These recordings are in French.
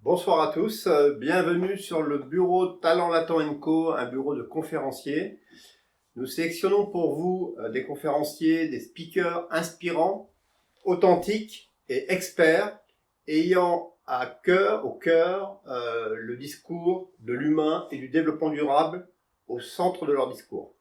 Bonsoir à tous, bienvenue sur le bureau Talent Latent & Co, un bureau de conférenciers. Nous sélectionnons pour vous des conférenciers, des speakers inspirants, authentiques et experts, ayant au cœur le discours de l'humain et du développement durable au centre de leur discours.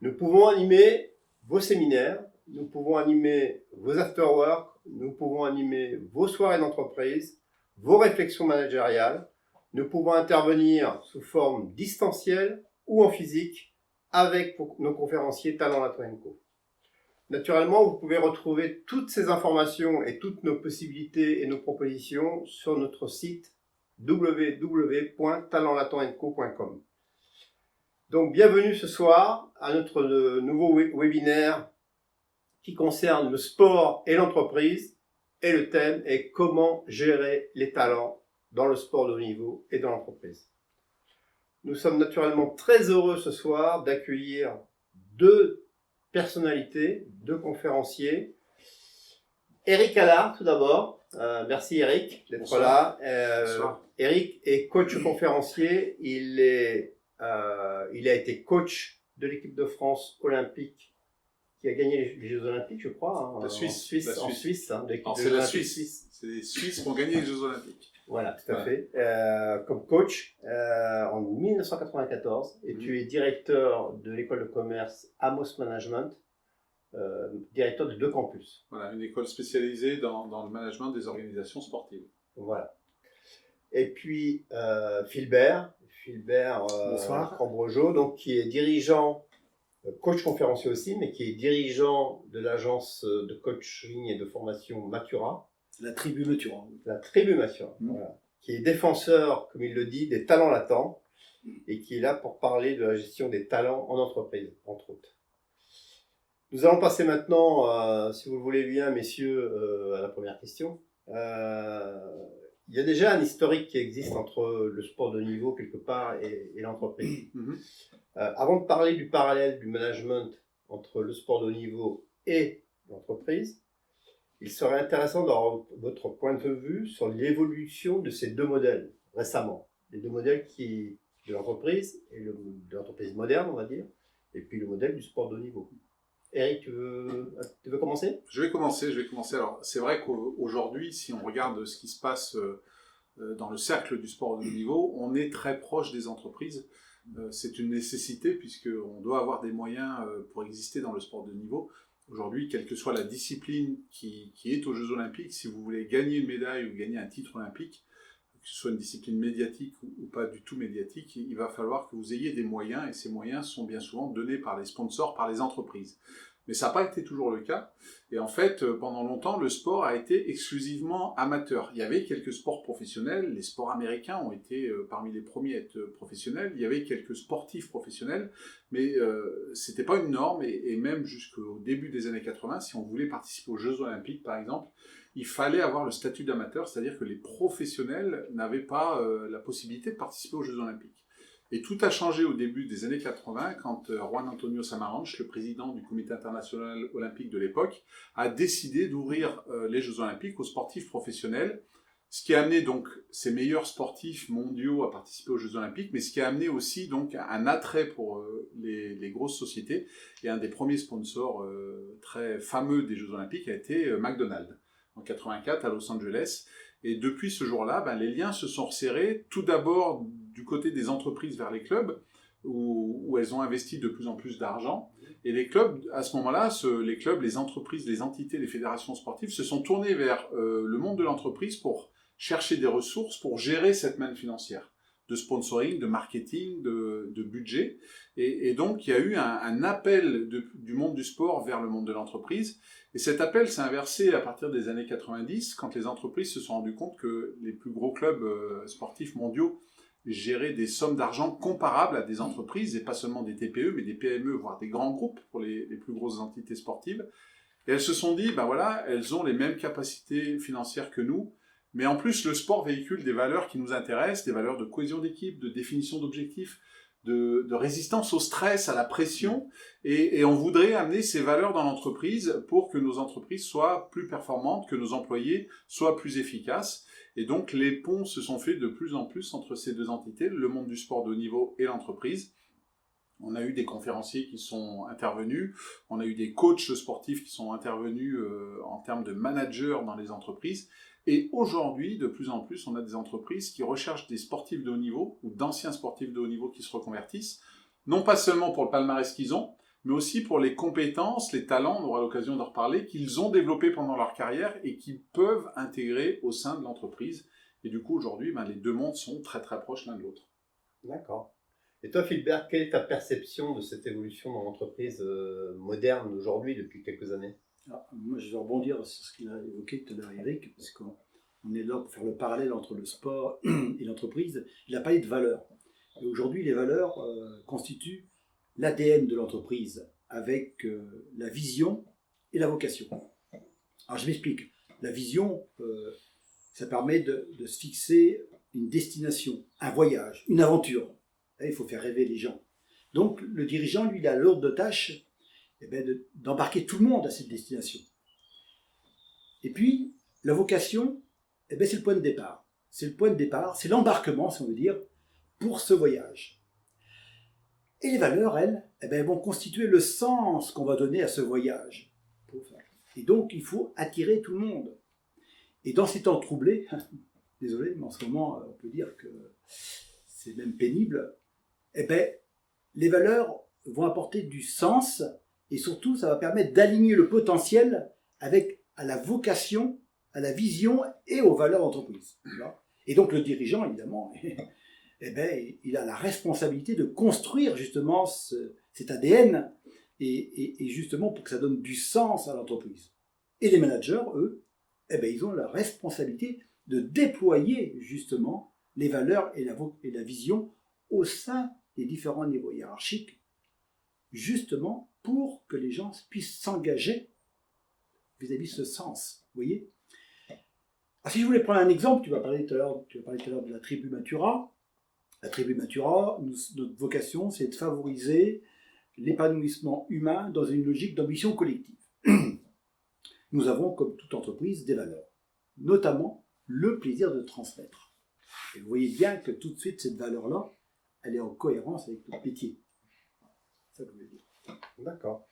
Nous pouvons animer vos séminaires, nous pouvons animer vos after-work, nous pouvons animer vos soirées d'entreprise, vos réflexions managériales. Nous pouvons intervenir sous forme distancielle ou en physique avec nos conférenciers Talent Latent & Co. Naturellement, vous pouvez retrouver toutes ces informations et toutes nos possibilités et nos propositions sur notre site www.talentlatentandco.com. Donc, bienvenue ce soir à notre nouveau webinaire qui concerne le sport et l'entreprise. Et le thème est comment gérer les talents dans le sport de haut niveau et dans l'entreprise. Nous sommes naturellement très heureux ce soir d'accueillir deux personnalités, deux conférenciers. Eric Allard, tout d'abord. Merci Eric d'être là. Eric est coach conférencier. Il a été coach de l'équipe de France olympique qui a gagné les Jeux Olympiques, je crois. En Suisse. C'est la Suisse. C'est les Suisses qui ont gagné les Jeux Olympiques. Voilà, tout à fait. Comme coach en 1994, et tu es directeur de l'école de commerce Amos Management, directeur de 2 campus. Voilà, une école spécialisée dans le management des organisations sportives. Voilà. Et puis Philbert Cambrejeau, donc qui est dirigeant, coach conférencier aussi, mais qui est dirigeant de l'agence de coaching et de formation Matura. La tribu Matura. Voilà. Qui est défenseur, comme il le dit, des talents latents et qui est là pour parler de la gestion des talents en entreprise, entre autres. Nous allons passer maintenant, si vous le voulez bien, messieurs, à la première question. Il y a déjà un historique qui existe entre le sport de niveau, quelque part, et l'entreprise. Avant de parler du parallèle du management entre le sport de haut niveau et l'entreprise, il serait intéressant d'avoir votre point de vue sur l'évolution de ces deux modèles récemment. Les deux modèles de l'entreprise, et de l'entreprise moderne, on va dire, et puis le modèle du sport de haut niveau. Eric, tu veux commencer ? Je vais commencer. Alors, c'est vrai qu'aujourd'hui, si on regarde ce qui se passe dans le cercle du sport de haut niveau, on est très proche des entreprises. C'est une nécessité puisqu'on doit avoir des moyens pour exister dans le sport de niveau. Aujourd'hui, quelle que soit la discipline qui est aux Jeux Olympiques, si vous voulez gagner une médaille ou gagner un titre olympique, que ce soit une discipline médiatique ou pas du tout médiatique, il va falloir que vous ayez des moyens, et ces moyens sont bien souvent donnés par les sponsors, par les entreprises. Mais ça n'a pas été toujours le cas, et en fait, pendant longtemps, le sport a été exclusivement amateur. Il y avait quelques sports professionnels, les sports américains ont été parmi les premiers à être professionnels, il y avait quelques sportifs professionnels, mais c'était pas une norme, et même jusqu'au début des années 80, si on voulait participer aux Jeux Olympiques, par exemple, il fallait avoir le statut d'amateur, c'est-à-dire que les professionnels n'avaient pas la possibilité de participer aux Jeux Olympiques. Et tout a changé au début des années 80 quand Juan Antonio Samaranch, le président du comité international olympique de l'époque, a décidé d'ouvrir les Jeux Olympiques aux sportifs professionnels, ce qui a amené donc ces meilleurs sportifs mondiaux à participer aux Jeux Olympiques, mais ce qui a amené aussi donc un attrait pour les grosses sociétés. Et un des premiers sponsors très fameux des Jeux Olympiques a été McDonald's en 84 à Los Angeles. Et depuis ce jour-là, les liens se sont resserrés, tout d'abord du côté des entreprises vers les clubs, où elles ont investi de plus en plus d'argent. Et les clubs, à ce moment-là, les clubs, les entreprises, les entités, les fédérations sportives se sont tournés vers le monde de l'entreprise pour chercher des ressources pour gérer cette manne financière de sponsoring, de marketing, de budget. Et donc, il y a eu un appel du monde du sport vers le monde de l'entreprise. Et cet appel s'est inversé à partir des années 90, quand les entreprises se sont rendues compte que les plus gros clubs sportifs mondiaux géraient des sommes d'argent comparables à des entreprises, et pas seulement des TPE, mais des PME, voire des grands groupes pour les plus grosses entités sportives. Et elles se sont dit, voilà, elles ont les mêmes capacités financières que nous, mais en plus, le sport véhicule des valeurs qui nous intéressent, des valeurs de cohésion d'équipe, de définition d'objectifs, de résistance au stress, à la pression, et on voudrait amener ces valeurs dans l'entreprise pour que nos entreprises soient plus performantes, que nos employés soient plus efficaces. Et donc les ponts se sont faits de plus en plus entre ces deux entités, le monde du sport de haut niveau et l'entreprise. On a eu des conférenciers qui sont intervenus, on a eu des coachs sportifs qui sont intervenus en termes de managers dans les entreprises. Et aujourd'hui, de plus en plus, on a des entreprises qui recherchent des sportifs de haut niveau ou d'anciens sportifs de haut niveau qui se reconvertissent, non pas seulement pour le palmarès qu'ils ont, mais aussi pour les compétences, les talents, on aura l'occasion d'en reparler, qu'ils ont développés pendant leur carrière et qu'ils peuvent intégrer au sein de l'entreprise. Et du coup, aujourd'hui, les deux mondes sont très très proches l'un de l'autre. D'accord. Et toi, Philbert, quelle est ta perception de cette évolution dans l'entreprise moderne aujourd'hui, depuis quelques années? Alors, moi, je vais rebondir sur ce qu'il a évoqué tout à l'heure, Eric, parce qu'on est là pour faire le parallèle entre le sport et l'entreprise. Il a parlé de valeurs. Et aujourd'hui, les valeurs constituent l'ADN de l'entreprise, avec la vision et la vocation. Alors, je m'explique. La vision, ça permet de se fixer une destination, un voyage, une aventure. Là, il faut faire rêver les gens. Donc, le dirigeant, lui, il a lourde tâche d'embarquer tout le monde à cette destination. Et puis, la vocation, c'est le point de départ. C'est le point de départ, c'est l'embarquement, si on veut dire, pour ce voyage. Et les valeurs, elles vont constituer le sens qu'on va donner à ce voyage. Et donc, il faut attirer tout le monde. Et dans ces temps troublés, désolé, mais en ce moment, on peut dire que c'est même pénible, les valeurs vont apporter du sens et surtout, ça va permettre d'aligner le potentiel à la vocation, à la vision et aux valeurs d'entreprise. Et donc, le dirigeant, évidemment, il a la responsabilité de construire justement cet ADN et justement pour que ça donne du sens à l'entreprise. Et les managers, eux, ils ont la responsabilité de déployer justement les valeurs et la vision au sein des différents niveaux hiérarchiques, justement pour que les gens puissent s'engager vis-à-vis de ce sens. Vous voyez ? Alors, si je voulais prendre un exemple, tu vas parler tout à l'heure de la tribu Matura. La tribu Matura, notre vocation, c'est de favoriser l'épanouissement humain dans une logique d'ambition collective. Nous avons, comme toute entreprise, des valeurs, notamment le plaisir de transmettre. Et vous voyez bien que tout de suite, cette valeur-là, elle est en cohérence avec notre métier. C'est ça que je veux dire. D'accord.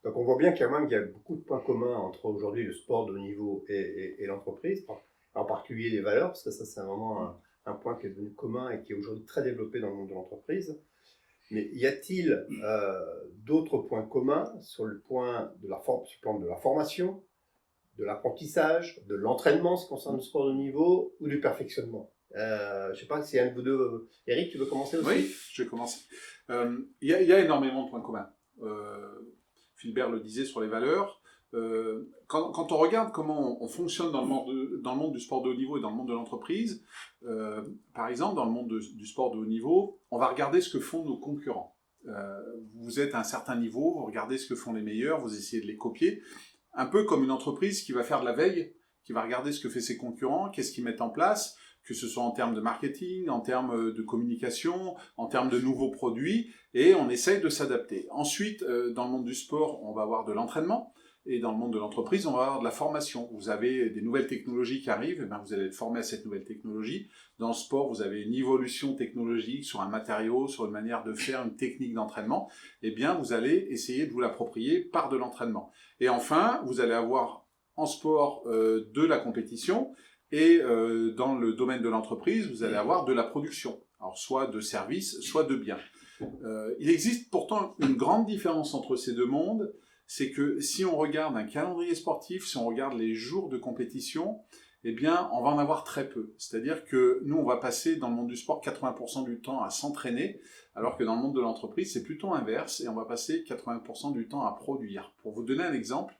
Donc on voit bien qu'il y a beaucoup de points communs entre aujourd'hui le sport de haut niveau et l'entreprise, en particulier les valeurs, parce que ça c'est vraiment un point qui est devenu commun et qui est aujourd'hui très développé dans le monde de l'entreprise. Mais y a-t-il d'autres points communs sur le plan de la formation, de l'apprentissage, de l'entraînement, ce qui concerne le sport de haut niveau, ou du perfectionnement? Je ne sais pas si un de vous deux... Eric, tu veux commencer aussi? Oui, je vais commencer. Il y a énormément de points communs. Philbert le disait sur les valeurs. Quand on regarde comment on fonctionne dans le monde du sport de haut niveau et dans le monde de l'entreprise, par exemple, dans le monde du sport de haut niveau, on va regarder ce que font nos concurrents. Vous êtes à un certain niveau, vous regardez ce que font les meilleurs, vous essayez de les copier. Un peu comme une entreprise qui va faire de la veille, qui va regarder ce que fait ses concurrents, qu'est-ce qu'ils mettent en place, que ce soit en termes de marketing, en termes de communication, en termes de nouveaux produits, et on essaye de s'adapter. Ensuite, dans le monde du sport, on va avoir de l'entraînement, et dans le monde de l'entreprise, on va avoir de la formation. Vous avez des nouvelles technologies qui arrivent, et vous allez être formé à cette nouvelle technologie. Dans le sport, vous avez une évolution technologique sur un matériau, sur une manière de faire, une technique d'entraînement. Eh bien, vous allez essayer de vous l'approprier par de l'entraînement. Et enfin, vous allez avoir en sport de la compétition, et dans le domaine de l'entreprise, vous allez avoir de la production. Alors, soit de services, soit de biens. Il existe pourtant une grande différence entre ces deux mondes, c'est que si on regarde un calendrier sportif, si on regarde les jours de compétition, eh bien, on va en avoir très peu. C'est-à-dire que nous, on va passer dans le monde du sport 80% du temps à s'entraîner, alors que dans le monde de l'entreprise, c'est plutôt inverse, et on va passer 80% du temps à produire. Pour vous donner un exemple,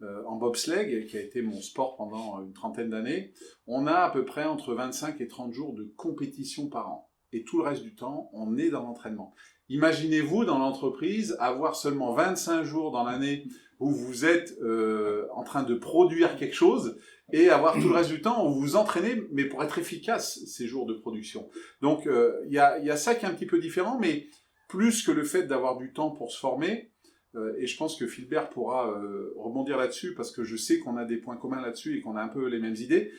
en bobsleigh, qui a été mon sport pendant une trentaine d'années, on a à peu près entre 25 et 30 jours de compétition par an. Et tout le reste du temps, on est dans l'entraînement. Imaginez-vous, dans l'entreprise, avoir seulement 25 jours dans l'année où vous êtes en train de produire quelque chose et avoir tout le reste du temps où vous vous entraînez, mais pour être efficace ces jours de production. Donc il y a ça qui est un petit peu différent, mais plus que le fait d'avoir du temps pour se former, et je pense que Philbert pourra rebondir là-dessus, parce que je sais qu'on a des points communs là-dessus et qu'on a un peu les mêmes idées,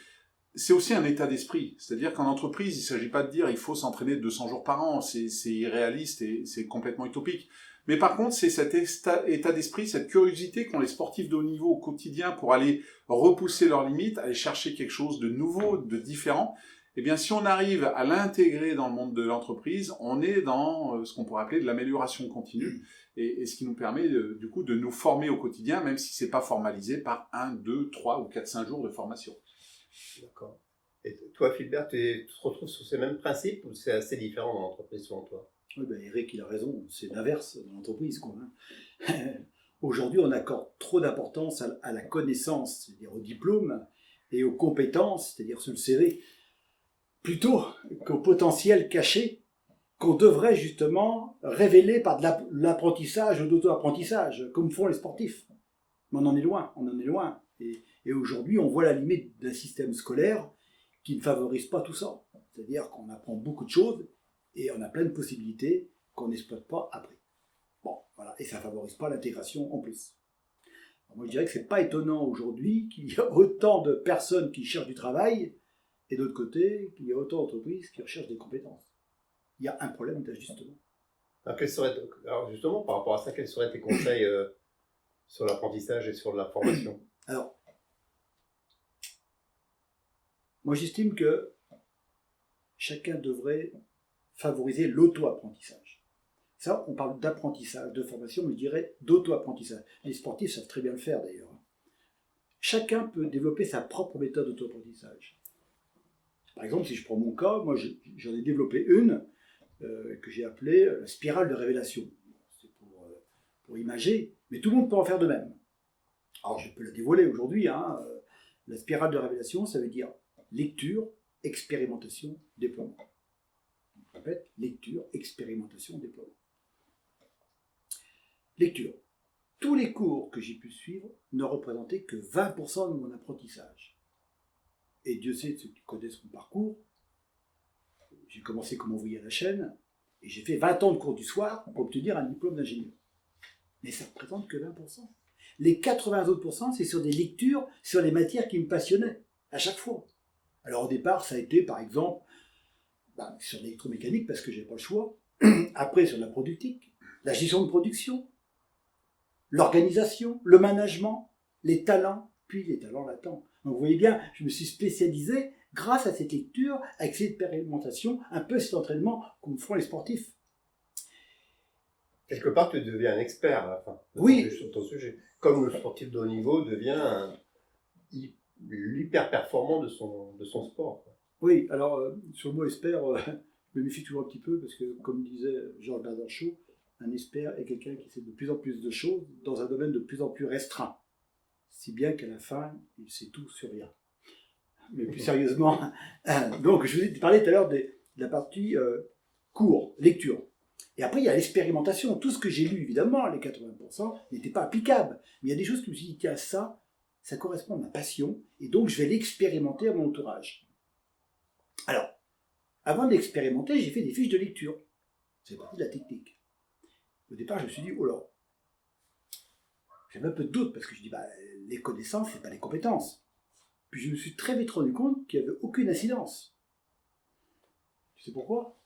c'est aussi un état d'esprit. C'est-à-dire qu'en entreprise, il ne s'agit pas de dire il faut s'entraîner 200 jours par an, c'est irréaliste et c'est complètement utopique. Mais par contre, c'est cet état d'esprit, cette curiosité qu'ont les sportifs de haut niveau au quotidien pour aller repousser leurs limites, aller chercher quelque chose de nouveau, de différent. Eh bien, si on arrive à l'intégrer dans le monde de l'entreprise, on est dans ce qu'on pourrait appeler de l'amélioration continue, et ce qui nous permet du coup de nous former au quotidien, même si c'est pas formalisé par 1, 2, 3 ou 4, 5 jours de formation. D'accord. Et toi, Philbert, tu te retrouves sur ces mêmes principes ou c'est assez différent dans l'entreprise selon toi? Oui, ben Eric, il a raison, c'est l'inverse dans l'entreprise, quoi, hein. Aujourd'hui, on accorde trop d'importance à la connaissance, c'est-à-dire au diplôme, et aux compétences, c'est-à-dire sur le CV, plutôt qu'au potentiel caché qu'on devrait justement révéler par de l'apprentissage ou d'auto-apprentissage, comme font les sportifs. Mais on en est loin, on en est loin. Et aujourd'hui, on voit la limite d'un système scolaire qui ne favorise pas tout ça. C'est-à-dire qu'on apprend beaucoup de choses et on a plein de possibilités qu'on n'exploite pas après. Bon, voilà, et ça ne favorise pas l'intégration en plus. Alors moi, je dirais que ce n'est pas étonnant aujourd'hui qu'il y a autant de personnes qui cherchent du travail et d'autre côté, qu'il y a autant d'entreprises qui recherchent des compétences. Il y a un problème d'ajustement. Alors justement, par rapport à ça, quels seraient tes conseils sur l'apprentissage et sur la formation? Alors, moi j'estime que chacun devrait favoriser l'auto-apprentissage. Ça, on parle d'apprentissage, de formation, mais je dirais d'auto-apprentissage. Les sportifs savent très bien le faire d'ailleurs. Chacun peut développer sa propre méthode d'auto-apprentissage. Par exemple, si je prends mon cas, moi j'en ai développé une que j'ai appelée la spirale de révélation. C'est pour imager, mais tout le monde peut en faire de même. Alors je peux la dévoiler aujourd'hui. Hein. La spirale de révélation, ça veut dire lecture, expérimentation, déploiement. Je répète, lecture, expérimentation, déploiement. Lecture. Tous les cours que j'ai pu suivre ne représentaient que 20% de mon apprentissage. Et Dieu sait, ceux qui connaissent mon parcours, j'ai commencé comme ouvrier à la chaîne, et j'ai fait 20 ans de cours du soir pour obtenir un diplôme d'ingénieur. Mais ça ne représente que 20%. Les 80 autres pourcents, c'est sur des lectures, sur les matières qui me passionnaient, à chaque fois. Alors au départ, ça a été, par exemple, sur l'électromécanique, parce que je n'avais pas le choix. Après, sur la productique, la gestion de production, l'organisation, le management, les talents, puis les talents latents. Donc vous voyez bien, je me suis spécialisé grâce à cette lecture, avec cette expérimentation, un peu cet entraînement comme font les sportifs. Quelque part, tu deviens un expert à la fin. Oui. Sur ton sujet. Comme le sportif de haut niveau devient l'hyper performant de son sport. Oui, alors sur le mot expert, je me méfie toujours un petit peu parce que, comme disait Georges Bernard Shaw, un expert est quelqu'un qui sait de plus en plus de choses dans un domaine de plus en plus restreint. Si bien qu'à la fin, il sait tout sur rien. Mais plus sérieusement, donc je vous ai parlé tout à l'heure de la partie cours, lecture. Et après, il y a l'expérimentation. Tout ce que j'ai lu, évidemment, les 80%, n'était pas applicable. Mais il y a des choses que je me suis dit, tiens, ça correspond à ma passion, et donc je vais l'expérimenter à mon entourage. Alors, avant d'expérimenter, j'ai fait des fiches de lecture. C'est partie de la technique. Au départ, je me suis dit, oh là, j'avais un peu de doute, parce que je dis, les connaissances, c'est pas les compétences. Puis je me suis très vite rendu compte qu'il n'y avait aucune incidence. Tu sais pourquoi ?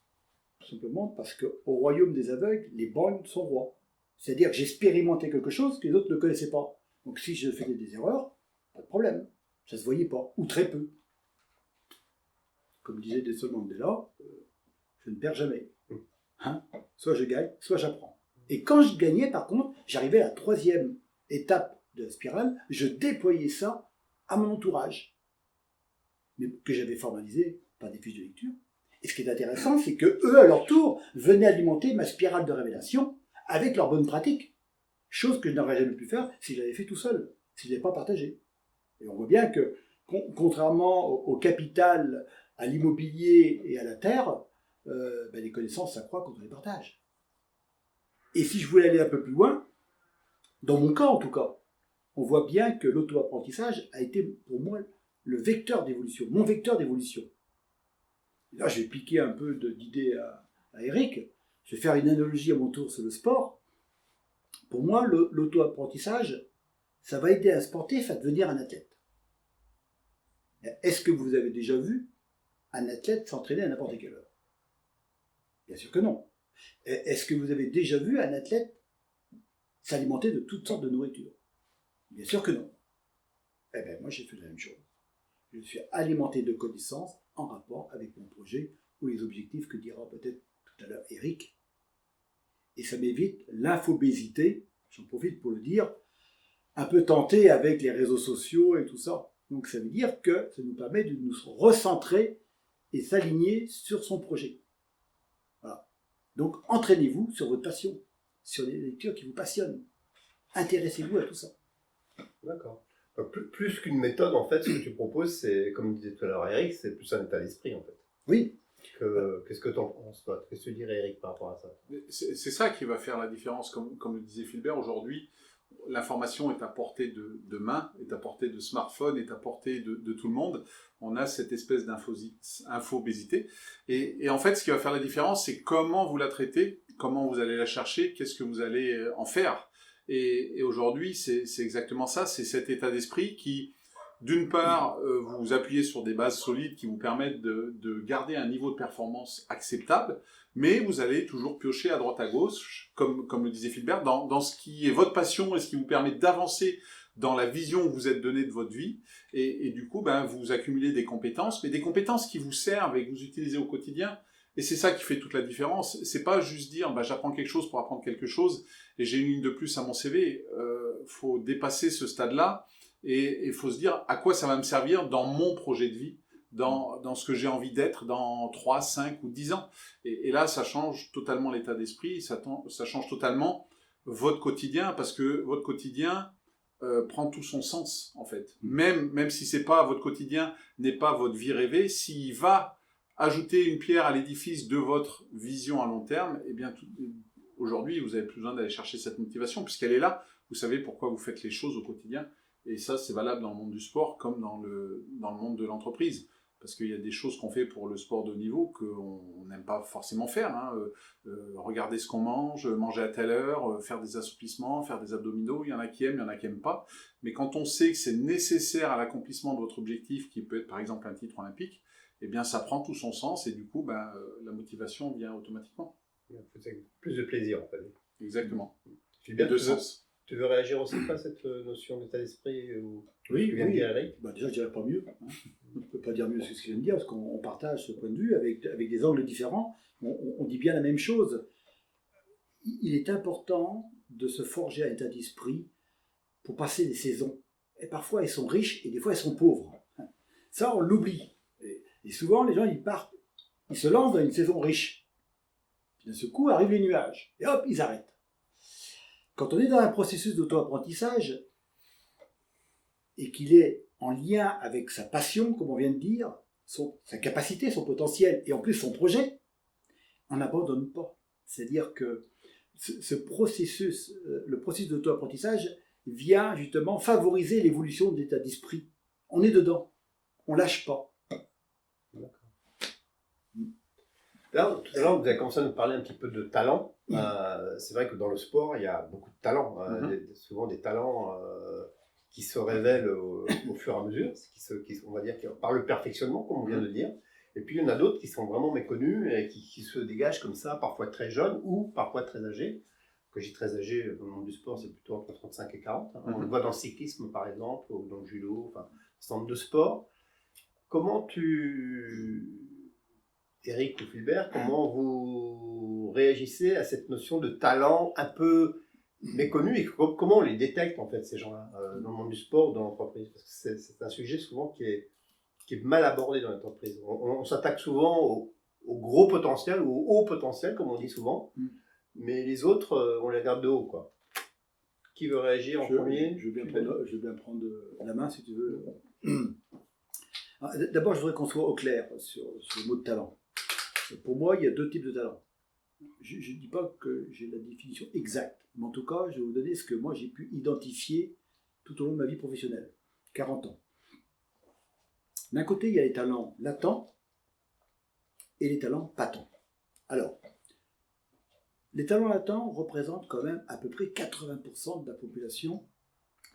Tout simplement parce qu'au royaume des aveugles, les borgnes sont rois. C'est-à-dire que j'expérimentais quelque chose que les autres ne connaissaient pas. Donc si je faisais des erreurs, pas de problème. Ça ne se voyait pas, ou très peu. Comme disait Nelson Mandela, je ne perds jamais. Hein ? Soit je gagne, soit j'apprends. Et quand je gagnais, par contre, j'arrivais à la 3e étape de la spirale, je déployais ça à mon entourage, mais que j'avais formalisé par des fiches de lecture. Et ce qui est intéressant, c'est que eux, à leur tour, venaient alimenter ma spirale de révélation avec leurs bonnes pratiques. Chose que je n'aurais jamais pu faire si je l'avais fait tout seul, si je ne l'avais pas partagé. Et on voit bien que, contrairement au capital, à l'immobilier et à la terre, les connaissances s'accroissent quand on les partage. Et si je voulais aller un peu plus loin, dans mon cas en tout cas, on voit bien que l'auto-apprentissage a été pour moi le vecteur d'évolution, mon vecteur d'évolution. Là, je vais piquer un peu d'idées à Eric. Je vais faire une analogie à mon tour sur le sport. Pour moi, l'auto-apprentissage, ça va aider un sportif à devenir un athlète. Est-ce que vous avez déjà vu un athlète s'entraîner à n'importe quelle heure? Bien sûr que non. Est-ce que vous avez déjà vu un athlète s'alimenter de toutes sortes de nourriture? Bien sûr que non. Eh bien, moi, j'ai fait la même chose. Je suis alimenté de connaissances en rapport avec mon projet ou les objectifs que dira peut-être tout à l'heure Eric. Et ça m'évite l'infobésité, j'en profite pour le dire, un peu tenté avec les réseaux sociaux et tout ça. Donc ça veut dire que ça nous permet de nous recentrer et s'aligner sur son projet. Voilà. Donc entraînez-vous sur votre passion, sur les lectures qui vous passionnent. Intéressez-vous à tout ça. D'accord. Donc, plus qu'une méthode, en fait, ce que tu proposes, c'est, comme disait tout à l'heure Eric, c'est plus un état d'esprit, en fait. Oui. Qu'est-ce que tu en penses, toi? Qu'est-ce que tu dirais, Eric, par rapport à ça? C'est ça qui va faire la différence. Comme le disait Philbert, aujourd'hui, l'information est à portée de main, est à portée de smartphone, est à portée de tout le monde. On a cette espèce d'infobésité. Et en fait, ce qui va faire la différence, c'est comment vous la traitez, comment vous allez la chercher, qu'est-ce que vous allez en faire. Et aujourd'hui, c'est exactement ça, c'est cet état d'esprit qui, d'une part, vous appuyez sur des bases solides qui vous permettent de garder un niveau de performance acceptable, mais vous allez toujours piocher à droite à gauche, comme le disait Philbert, dans ce qui est votre passion et ce qui vous permet d'avancer dans la vision que vous êtes donnée de votre vie. Et du coup, vous accumulez des compétences, mais des compétences qui vous servent et que vous utilisez au quotidien. Et c'est ça qui fait toute la différence. C'est pas juste dire, j'apprends quelque chose pour apprendre quelque chose et j'ai une ligne de plus à mon CV. Faut dépasser ce stade-là et il faut se dire à quoi ça va me servir dans mon projet de vie, dans ce que j'ai envie d'être dans 3, 5 ou 10 ans. Et là, ça change totalement l'état d'esprit, ça change totalement votre quotidien parce que votre quotidien prend tout son sens, en fait. Même si c'est pas votre quotidien, n'est pas votre vie rêvée, s'il va ajouter une pierre à l'édifice de votre vision à long terme, eh bien, aujourd'hui, vous n'avez plus besoin d'aller chercher cette motivation, puisqu'elle est là. Vous savez pourquoi vous faites les choses au quotidien. Et ça, c'est valable dans le monde du sport comme dans le monde de l'entreprise. Parce qu'il y a des choses qu'on fait pour le sport de haut niveau qu'on n'aime pas forcément faire. Regarder ce qu'on mange, manger à telle heure, faire des assouplissements, faire des abdominaux. Il y en a qui aiment, il y en a qui n'aiment pas. Mais quand on sait que c'est nécessaire à l'accomplissement de votre objectif, qui peut être par exemple un titre olympique, eh bien, ça prend tout son sens et du coup, la motivation vient automatiquement. C'est plus de plaisir, en fait. Exactement. Philbert, deux sens. Tu veux réagir aussi à cette notion d'état d'esprit Oui, tu viens de dire, Eric? Déjà, je dirais pas mieux. On ne peut pas dire mieux que ce que je viens de dire, parce qu'on partage ce point de vue avec des angles différents. On dit bien la même chose. Il est important de se forger un état d'esprit pour passer les saisons. Et parfois, elles sont riches et des fois, elles sont pauvres. Ça, on l'oublie. Et souvent, les gens, ils se lancent dans une saison riche. Puis d'un seul coup, arrivent les nuages. Et hop, ils arrêtent. Quand on est dans un processus d'auto-apprentissage et qu'il est en lien avec sa passion, comme on vient de dire, sa capacité, son potentiel et en plus son projet, on n'abandonne pas. C'est-à-dire que ce processus, le processus d'auto-apprentissage vient justement favoriser l'évolution de l'état d'esprit. On est dedans, on lâche pas. Là, tout à l'heure, vous avez commencé à nous parler un petit peu de talent. C'est vrai que dans le sport, il y a beaucoup de talents. Souvent des talents qui se révèlent au fur et à mesure, on va dire, par le perfectionnement, comme on vient de dire. Et puis, il y en a d'autres qui sont vraiment méconnus et qui se dégagent comme ça, parfois très jeunes ou parfois très âgés. Quand je dis très âgé, dans le monde du sport, c'est plutôt entre 35 et 40. On le voit dans le cyclisme, par exemple, ou dans le judo, enfin, centre de sport. Comment Eric ou Philbert, comment vous réagissez à cette notion de talent un peu méconnu et comment on les détecte en fait ces gens-là dans le monde du sport ou dans l'entreprise? Parce que c'est un sujet souvent qui est mal abordé dans l'entreprise. On s'attaque souvent au gros potentiel ou au haut potentiel comme on dit souvent, mais les autres on les regarde de haut quoi. Qui veut réagir en premier? Je veux bien prendre la main si tu veux. D'abord, je voudrais qu'on soit au clair sur le mot de talent. Pour moi, il y a deux types de talents. Je ne dis pas que j'ai la définition exacte, mais en tout cas, je vais vous donner ce que moi j'ai pu identifier tout au long de ma vie professionnelle. 40 ans. D'un côté, il y a les talents latents et les talents patents. Alors, les talents latents représentent quand même à peu près 80% de la population,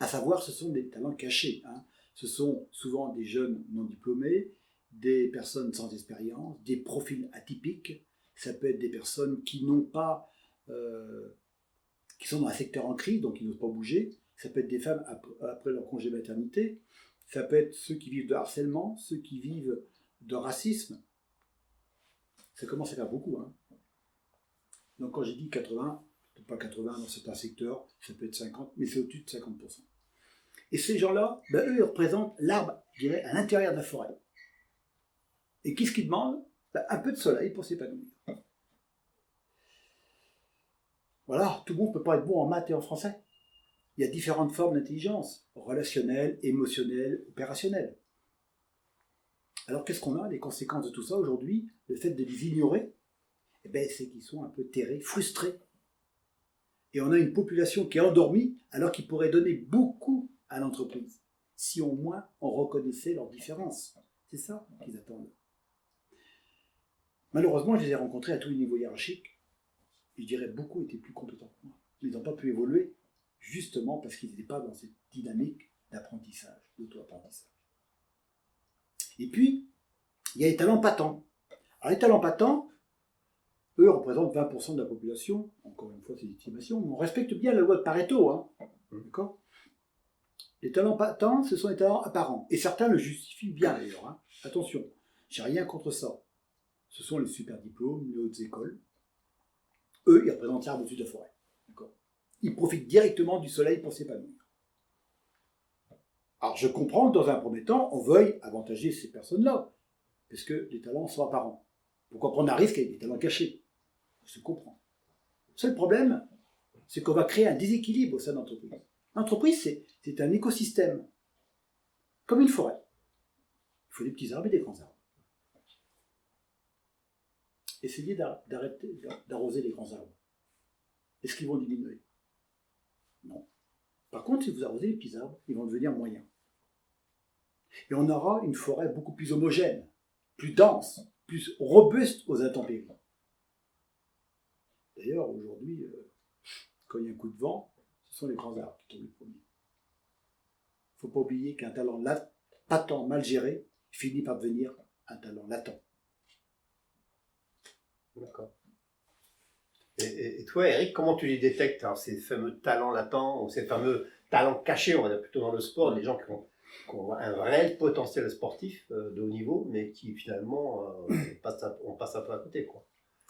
à savoir ce sont des talents cachés. Ce sont souvent des jeunes non diplômés, des personnes sans expérience, des profils atypiques. Ça peut être des personnes qui n'ont pas, qui sont dans un secteur en crise, donc qui n'osent pas bouger. Ça peut être des femmes après leur congé maternité. Ça peut être ceux qui vivent de harcèlement, ceux qui vivent de racisme. Ça commence à faire beaucoup. Donc quand j'ai dit 80, peut-être pas 80 dans certains secteurs, ça peut être 50, mais c'est au-dessus de 50%. Et ces gens-là, eux, ils représentent l'arbre, je dirais, à l'intérieur de la forêt. Et qu'est-ce qu'ils demandent? Un peu de soleil pour s'épanouir. Voilà, tout le monde ne peut pas être bon en maths et en français. Il y a différentes formes d'intelligence, relationnelle, émotionnelle, opérationnelle. Alors qu'est-ce qu'on a? Les conséquences de tout ça aujourd'hui, le fait de les ignorer, c'est qu'ils sont un peu terrés, frustrés. Et on a une population qui est endormie alors qu'ils pourraient donner beaucoup à l'entreprise, si au moins on reconnaissait leurs différences. C'est ça qu'ils attendent. Malheureusement, je les ai rencontrés à tous les niveaux hiérarchiques. Je dirais beaucoup étaient plus compétents que moi. Ils n'ont pas pu évoluer, justement parce qu'ils n'étaient pas dans cette dynamique d'apprentissage, d'auto-apprentissage. Et puis, il y a les talents patents. Alors les talents patents, eux représentent 20% de la population. Encore une fois, c'est une estimation, mais on respecte bien la loi de Pareto. D'accord ? Les talents patents, ce sont les talents apparents. Et certains le justifient bien d'ailleurs. Attention, j'ai rien contre ça. Ce sont les super diplômes, les hautes écoles. Eux, ils représentent l'arbre au-dessus de la forêt. D'accord ? Ils profitent directement du soleil pour s'épanouir. Alors je comprends que dans un premier temps, on veuille avantager ces personnes-là, parce que les talents sont apparents. Pourquoi prendre un risque avec des talents cachés? Je comprends. Le seul problème, c'est qu'on va créer un déséquilibre au sein de l'entreprise. L'entreprise, c'est un écosystème, comme une forêt. Il faut des petits arbres et des grands arbres. Essayez d'arrêter d'arroser les grands arbres. Est-ce qu'ils vont diminuer? Non. Par contre, si vous arrosez les petits arbres, ils vont devenir moyens. Et on aura une forêt beaucoup plus homogène, plus dense, plus robuste aux intempéries. D'ailleurs, aujourd'hui, quand il y a un coup de vent, ce sont les grands arbres qui tombent les premiers. Il ne faut pas oublier qu'un talent patent mal géré finit par devenir un talent latent. D'accord. Et toi, Eric, comment tu les détectes, alors, ces fameux talents latents ou ces fameux talents cachés, on va dire plutôt dans le sport, des gens qui ont un réel potentiel sportif de haut niveau, mais qui finalement on passe un peu à côté, quoi.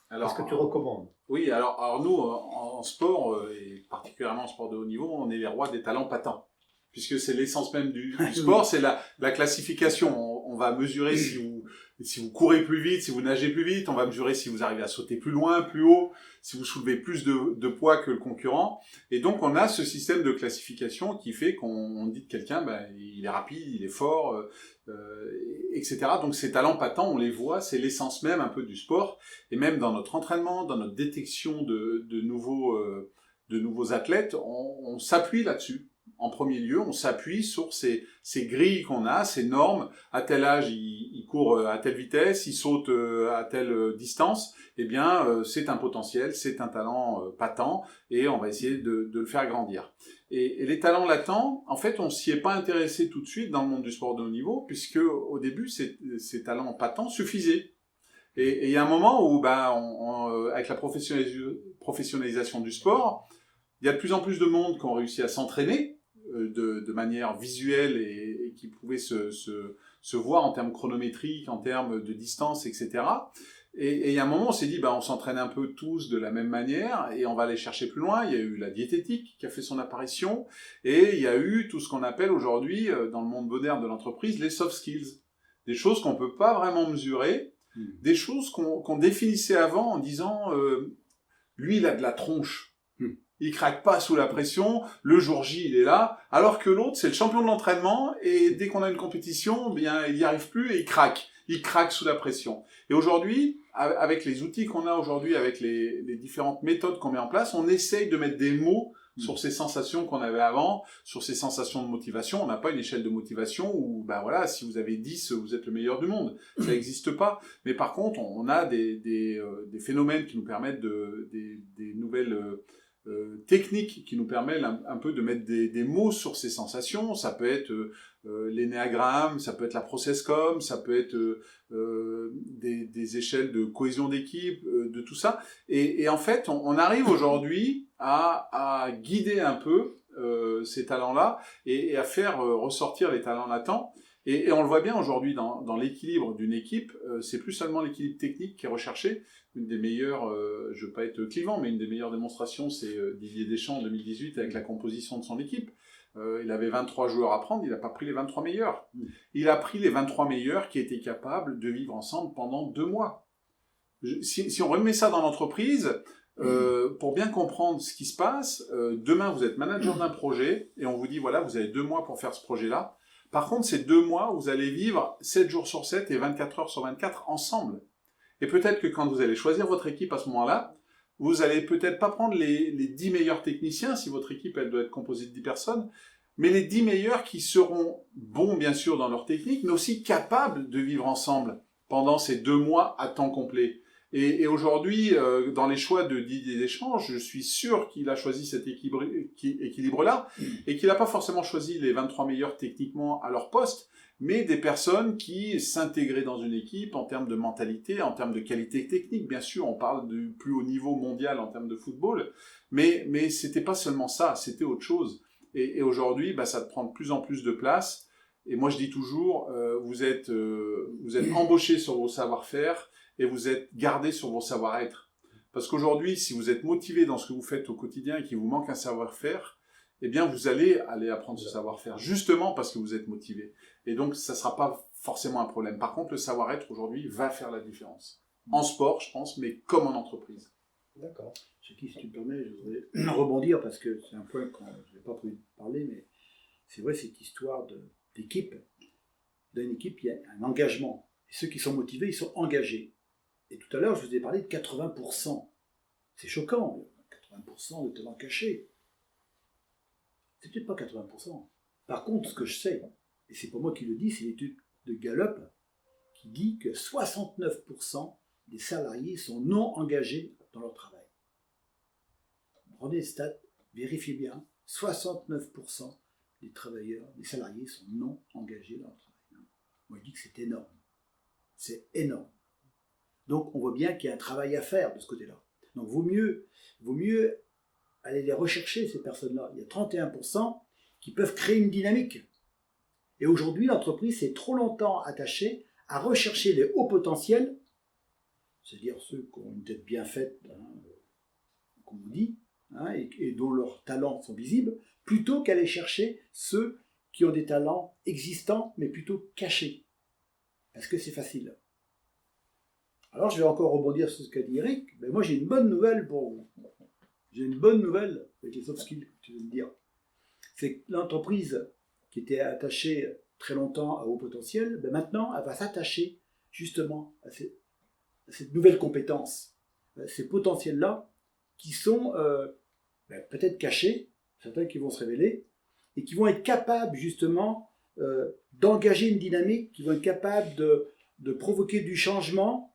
Alors, qu'est-ce que tu recommandes? Oui, alors nous, en sport, et particulièrement en sport de haut niveau, on est les rois des talents patents. Puisque c'est l'essence même du sport, c'est la classification. On va mesurer si vous courez plus vite, si vous nagez plus vite, on va mesurer si vous arrivez à sauter plus loin, plus haut, si vous soulevez plus de poids que le concurrent. Et donc on a ce système de classification qui fait qu'on dit de quelqu'un, il est rapide, il est fort, etc. Donc ces talents patents, on les voit, c'est l'essence même un peu du sport. Et même dans notre entraînement, dans notre détection de nouveaux athlètes, on s'appuie là-dessus. En premier lieu, on s'appuie sur ces grilles qu'on a, ces normes. À tel âge, il court à telle vitesse, il saute à telle distance. Eh bien, c'est un potentiel, c'est un talent patent, et on va essayer de le faire grandir. Et les talents latents, en fait, on s'y est pas intéressé tout de suite dans le monde du sport de haut niveau, puisque au début, ces talents patents suffisaient. Et il y a un moment où, avec la professionnalisation du sport, il y a de plus en plus de monde qui ont réussi à s'entraîner de manière visuelle et qui pouvaient se voir en termes chronométriques, en termes de distance, etc. Et il y a un moment, on s'est dit, on s'entraîne un peu tous de la même manière et on va aller chercher plus loin. Il y a eu la diététique qui a fait son apparition et il y a eu tout ce qu'on appelle aujourd'hui, dans le monde moderne de l'entreprise, les soft skills. Des choses qu'on ne peut pas vraiment mesurer, des choses qu'on définissait avant en disant, lui, il a de la tronche. Il craque pas sous la pression, le jour J, il est là, alors que l'autre, c'est le champion de l'entraînement, et dès qu'on a une compétition, il n'y arrive plus et il craque sous la pression. Et aujourd'hui, avec les outils qu'on a aujourd'hui, avec les différentes méthodes qu'on met en place, on essaye de mettre des mots sur ces sensations qu'on avait avant, sur ces sensations de motivation. On n'a pas une échelle de motivation où, ben voilà, si vous avez 10, vous êtes le meilleur du monde. Ça n'existe pas. Mais par contre, on a des phénomènes qui nous permettent des nouvelles techniques qui nous permettent un peu de mettre des mots sur ces sensations. Ça peut être l'énéagramme, ça peut être la processcom, ça peut être des échelles de cohésion d'équipe, de tout ça. Et en fait, on arrive aujourd'hui à guider un peu ces talents-là et à faire ressortir les talents latents. Et on le voit bien aujourd'hui dans l'équilibre d'une équipe, c'est plus seulement l'équilibre technique qui est recherché. Une des meilleures, je ne veux pas être clivant, mais une des meilleures démonstrations, c'est Didier Deschamps en 2018 avec la composition de son équipe. Il avait 23 joueurs à prendre, il n'a pas pris les 23 meilleurs. Il a pris les 23 meilleurs qui étaient capables de vivre ensemble pendant 2 mois. Si on remet ça dans l'entreprise, pour bien comprendre ce qui se passe, demain vous êtes manager d'un projet et on vous dit voilà, vous avez 2 mois pour faire ce projet-là. Par contre, ces 2 mois, vous allez vivre 7 jours sur 7 et 24 heures sur 24 ensemble. Et peut-être que quand vous allez choisir votre équipe à ce moment-là, vous allez peut-être pas prendre les 10 meilleurs techniciens, si votre équipe elle doit être composée de 10 personnes, mais les 10 meilleurs qui seront bons bien sûr dans leur technique, mais aussi capables de vivre ensemble pendant ces 2 mois à temps complet. Et aujourd'hui, dans les choix de Didier Deschamps, je suis sûr qu'il a choisi cet équilibre-là, et qu'il n'a pas forcément choisi les 23 meilleurs techniquement à leur poste, mais des personnes qui s'intégraient dans une équipe en termes de mentalité, en termes de qualité technique. Bien sûr, on parle du plus haut niveau mondial en termes de football, mais c'était pas seulement ça, c'était autre chose. Et aujourd'hui, ça prend de plus en plus de place. Et moi, je dis toujours, vous êtes embauchés sur vos savoir-faire et vous êtes gardés sur vos savoir-être. Parce qu'aujourd'hui, si vous êtes motivé dans ce que vous faites au quotidien et qu'il vous manque un savoir-faire, eh bien, vous allez aller apprendre ce savoir-faire, justement parce que vous êtes motivé. Et donc, ça ne sera pas forcément un problème. Par contre, le savoir-être, aujourd'hui, va faire la différence. En sport, je pense, mais comme en entreprise. D'accord. Si tu me permets, je voudrais rebondir parce que c'est un point que je n'ai pas prévu de parler, mais c'est vrai, cette histoire d'équipe. Dans une équipe, il y a un engagement. Et ceux qui sont motivés, ils sont engagés. Et tout à l'heure, je vous ai parlé de 80%. C'est choquant, 80% de talent caché. C'est peut-être pas 80%. Par contre, ce que je sais, et c'est pas moi qui le dis, c'est l'étude de Gallup qui dit que 69% des salariés sont non engagés dans leur travail. Prenez les stats, vérifiez bien, 69% des travailleurs, des salariés sont non engagés dans leur travail. Moi, je dis que c'est énorme. C'est énorme. Donc, on voit bien qu'il y a un travail à faire de ce côté-là. Donc, vaut mieux aller les rechercher, ces personnes-là. Il y a 31% qui peuvent créer une dynamique. Et aujourd'hui, l'entreprise s'est trop longtemps attachée à rechercher les hauts potentiels, c'est-à-dire ceux qui ont une tête bien faite, comme on dit, et dont leurs talents sont visibles, plutôt qu'aller chercher ceux qui ont des talents existants, mais plutôt cachés. Parce que c'est facile. Alors, je vais encore rebondir sur ce qu'a dit Eric. Mais moi, j'ai une bonne nouvelle pour vous. J'ai une bonne nouvelle avec les soft skills que tu veux me dire. C'est que l'entreprise qui était attachée très longtemps à haut potentiel, maintenant, elle va s'attacher justement à cette nouvelle compétence. Ces potentiels-là qui sont peut-être cachés, certains qui vont se révéler, et qui vont être capables justement d'engager une dynamique, qui vont être capables de provoquer du changement,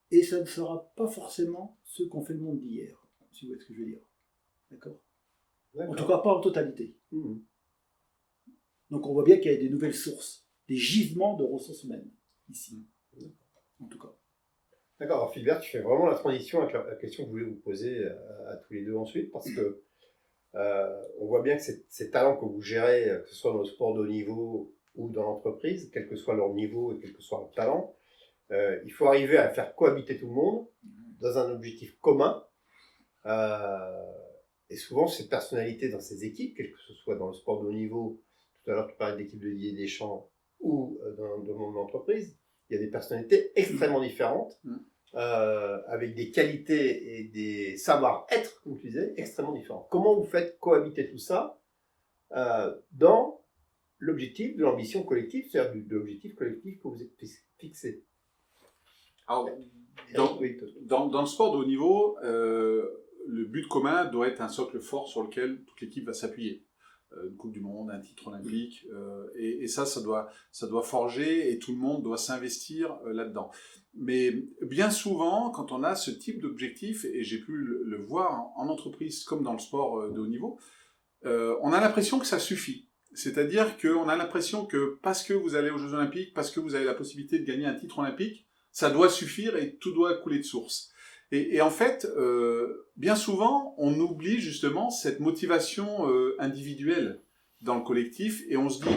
et ça ne sera pas forcément ceux qu'on fait le monde d'hier, si vous voyez ce que je veux dire. D'accord. En tout cas, pas en totalité. Donc on voit bien qu'il y a des nouvelles sources, des gisements de ressources humaines, ici. En tout cas. D'accord, alors Philbert, tu fais vraiment la transition avec la question que je voulais vous poser à tous les deux ensuite, parce que on voit bien que ces talents que vous gérez, que ce soit dans le sport de haut niveau ou dans l'entreprise, quel que soit leur niveau et quel que soit leur talent, il faut arriver à faire cohabiter tout le monde dans un objectif commun. Et souvent, ces personnalités dans ces équipes, quel que ce soit dans le sport de haut niveau, tout à l'heure tu parlais de l'équipe de Didier Deschamps ou dans le monde de l'entreprise, il y a des personnalités extrêmement différentes, avec des qualités et des savoir-être, comme tu disais, extrêmement différents. Comment vous faites cohabiter tout ça dans l'objectif de l'ambition collective, c'est-à-dire de l'objectif collectif que vous êtes fixé? Alors, dans le sport de haut niveau, le but commun doit être un socle fort sur lequel toute l'équipe va s'appuyer. Une Coupe du Monde, un titre olympique, et ça doit forger et tout le monde doit s'investir là-dedans. Mais bien souvent, quand on a ce type d'objectif, et j'ai pu le voir en entreprise comme dans le sport de haut niveau, on a l'impression que ça suffit. C'est-à-dire qu'on a l'impression que parce que vous allez aux Jeux Olympiques, parce que vous avez la possibilité de gagner un titre olympique, ça doit suffire et tout doit couler de source. Et en fait, bien souvent, on oublie justement cette motivation individuelle dans le collectif et on se dit,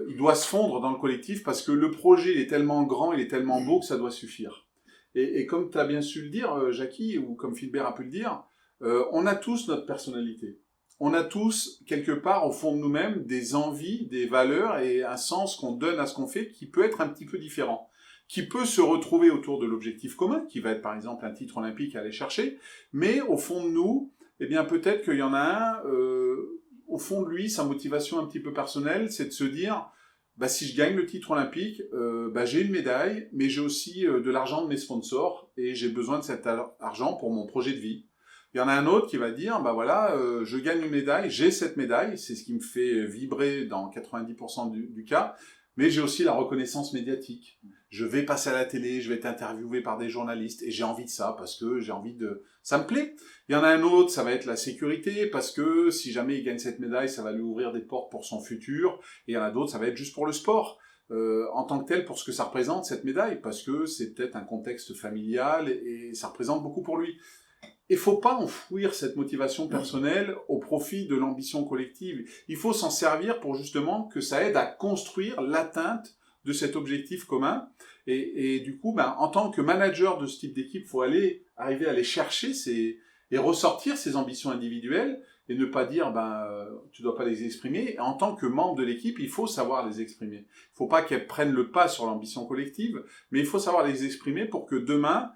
il doit se fondre dans le collectif parce que le projet il est tellement grand, il est tellement beau que ça doit suffire. Et comme tu as bien su le dire, Jackie, ou comme Philbert a pu le dire, on a tous notre personnalité. On a tous, quelque part, au fond de nous-mêmes, des envies, des valeurs et un sens qu'on donne à ce qu'on fait qui peut être un petit peu différent, qui peut se retrouver autour de l'objectif commun, qui va être par exemple un titre olympique à aller chercher, mais au fond de nous, eh bien peut-être qu'il y en a un, au fond de lui, sa motivation un petit peu personnelle, c'est de se dire, si je gagne le titre olympique, j'ai une médaille, mais j'ai aussi de l'argent de mes sponsors, et j'ai besoin de cet argent pour mon projet de vie. Il y en a un autre qui va dire, je gagne une médaille, j'ai cette médaille, c'est ce qui me fait vibrer dans 90% du cas, mais j'ai aussi la reconnaissance médiatique. Je vais passer à la télé, je vais être interviewé par des journalistes, et j'ai envie de ça, parce que j'ai envie de... Ça me plaît. Il y en a un autre, ça va être la sécurité, parce que si jamais il gagne cette médaille, ça va lui ouvrir des portes pour son futur, et il y en a d'autres, ça va être juste pour le sport. En tant que tel, pour ce que ça représente, cette médaille, parce que c'est peut-être un contexte familial, et ça représente beaucoup pour lui. Il ne faut pas enfouir cette motivation personnelle au profit de l'ambition collective. Il faut s'en servir pour justement que ça aide à construire l'atteinte de cet objectif commun. Et du coup, en tant que manager de ce type d'équipe, il faut arriver à aller chercher et ressortir ces ambitions individuelles et ne pas dire tu dois pas les exprimer. Et en tant que membre de l'équipe, il faut savoir les exprimer. Il ne faut pas qu'elles prennent le pas sur l'ambition collective, mais il faut savoir les exprimer pour que demain,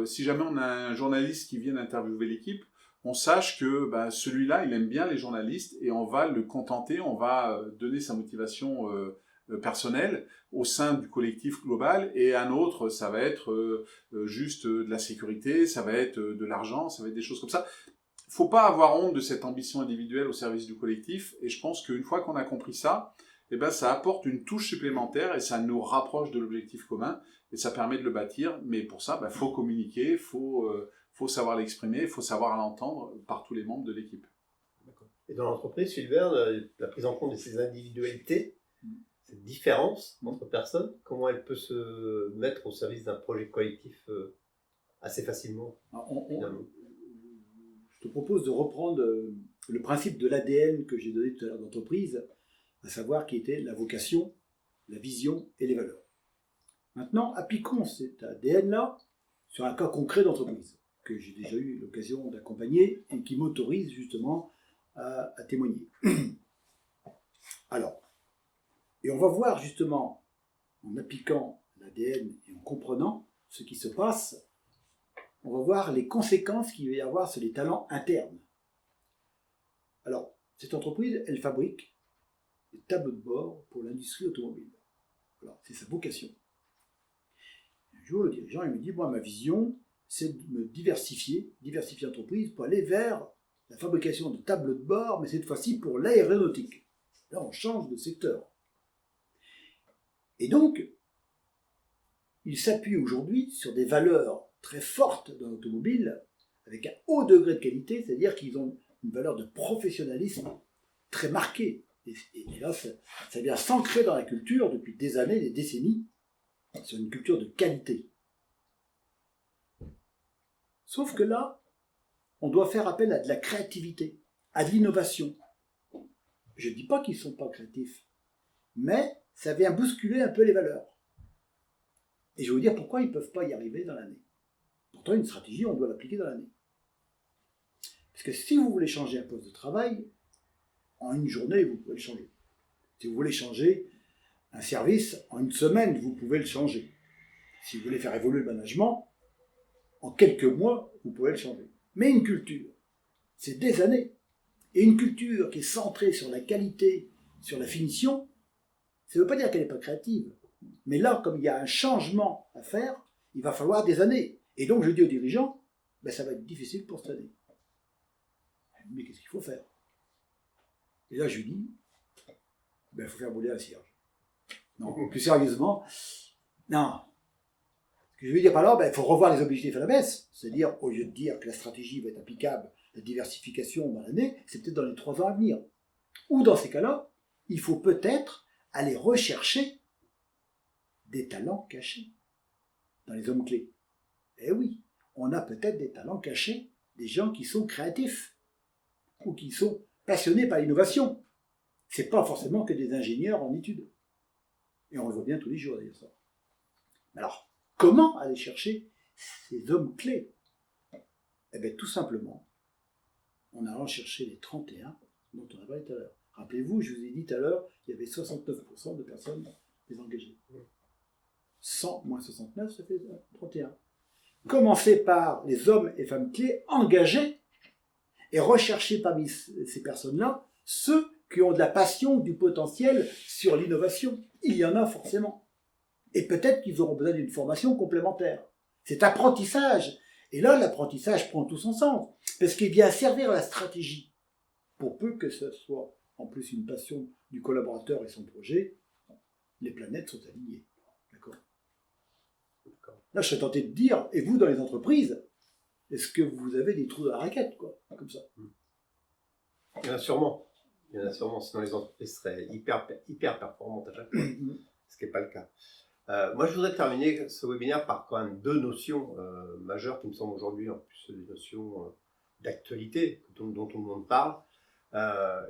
si jamais on a un journaliste qui vient interviewer l'équipe, on sache que celui-là, il aime bien les journalistes et on va le contenter, on va donner sa motivation personnelle au sein du collectif global, et un autre, ça va être juste de la sécurité, ça va être de l'argent, ça va être des choses comme ça. Il ne faut pas avoir honte de cette ambition individuelle au service du collectif, et je pense qu'une fois qu'on a compris ça, ça apporte une touche supplémentaire et ça nous rapproche de l'objectif commun, et ça permet de le bâtir, mais pour ça, faut communiquer, il faut savoir l'exprimer, il faut savoir l'entendre par tous les membres de l'équipe. Et dans l'entreprise, Philbert, la prise en compte de ces individualités, cette différence entre personnes, comment elle peut se mettre au service d'un projet collectif assez facilement Je te propose de reprendre le principe de l'ADN que j'ai donné tout à l'heure d'entreprise, à savoir qui était la vocation, la vision et les valeurs. Maintenant, appliquons cet ADN-là sur un cas concret d'entreprise que j'ai déjà eu l'occasion d'accompagner et qui m'autorise justement à témoigner. Alors, et on va voir justement, en appliquant l'ADN et en comprenant ce qui se passe, on va voir les conséquences qu'il va y avoir sur les talents internes. Alors, cette entreprise, elle fabrique des tableaux de bord pour l'industrie automobile. Alors, c'est sa vocation. Un jour, le dirigeant, il me dit, moi, ma vision, c'est de me diversifier l'entreprise pour aller vers la fabrication de tableaux de bord, mais cette fois-ci pour l'aéronautique. Là, on change de secteur. Et donc, il s'appuie aujourd'hui sur des valeurs très fortes dans l'automobile, avec un haut degré de qualité, c'est-à-dire qu'ils ont une valeur de professionnalisme très marquée. Et là, ça vient s'ancrer dans la culture depuis des années, des décennies, sur une culture de qualité. Sauf que là, on doit faire appel à de la créativité, à de l'innovation. Je ne dis pas qu'ils ne sont pas créatifs, mais ça vient bousculer un peu les valeurs. Et je vais vous dire pourquoi ils ne peuvent pas y arriver dans l'année. Pourtant, une stratégie, on doit l'appliquer dans l'année. Parce que si vous voulez changer un poste de travail, en une journée, vous pouvez le changer. Si vous voulez changer un service, en une semaine, vous pouvez le changer. Si vous voulez faire évoluer le management, en quelques mois, vous pouvez le changer. Mais une culture, c'est des années. Et une culture qui est centrée sur la qualité, sur la finition, ça ne veut pas dire qu'elle n'est pas créative. Mais là, comme il y a un changement à faire, il va falloir des années. Et donc, je dis aux dirigeants, ben, ça va être difficile pour cette année. Mais qu'est-ce qu'il faut faire? Et là, je lui dis, ben, il faut faire brûler la cierge. Non, plus sérieusement, non. Ce que je veux dire par là, ben, il faut revoir les objectifs à la baisse. C'est-à-dire, au lieu de dire que la stratégie va être applicable, la diversification dans l'année, c'est peut-être dans les 3 ans à venir. Ou dans ces cas-là, il faut peut-être aller rechercher des talents cachés dans les hommes clés. Eh oui, on a peut-être des talents cachés, des gens qui sont créatifs ou qui sont passionnés par l'innovation. C'est pas forcément que des ingénieurs en études. Et on le voit bien tous les jours d'ailleurs ça. Alors, comment aller chercher ces hommes clés? Eh bien, tout simplement, en allant chercher les 31 dont on a parlé tout à l'heure. Rappelez-vous, je vous ai dit tout à l'heure, il y avait 69% de personnes désengagées. 100 moins 69, ça fait 31. Commencez par les hommes et femmes clés engagés et recherchez parmi ces personnes-là ceux qui ont de la passion, du potentiel sur l'innovation. Il y en a forcément. Et peut-être qu'ils auront besoin d'une formation complémentaire. C'est apprentissage. Et là, l'apprentissage prend tout son sens. Parce qu'il vient servir la stratégie. Pour peu que ce soit en plus une passion du collaborateur et son projet, les planètes sont alignées. D'accord ? Là, je serais tenté de dire, et vous, dans les entreprises, est-ce que vous avez des trous dans la raquette, quoi, comme ça? Il y en a sûrement. Il y en a sûrement, sinon les entreprises seraient hyper performantes à chaque fois, ce qui n'est pas le cas. Moi, je voudrais terminer ce webinaire par quand même 2 notions majeures qui me semblent aujourd'hui, en plus des notions d'actualité dont tout le monde parle.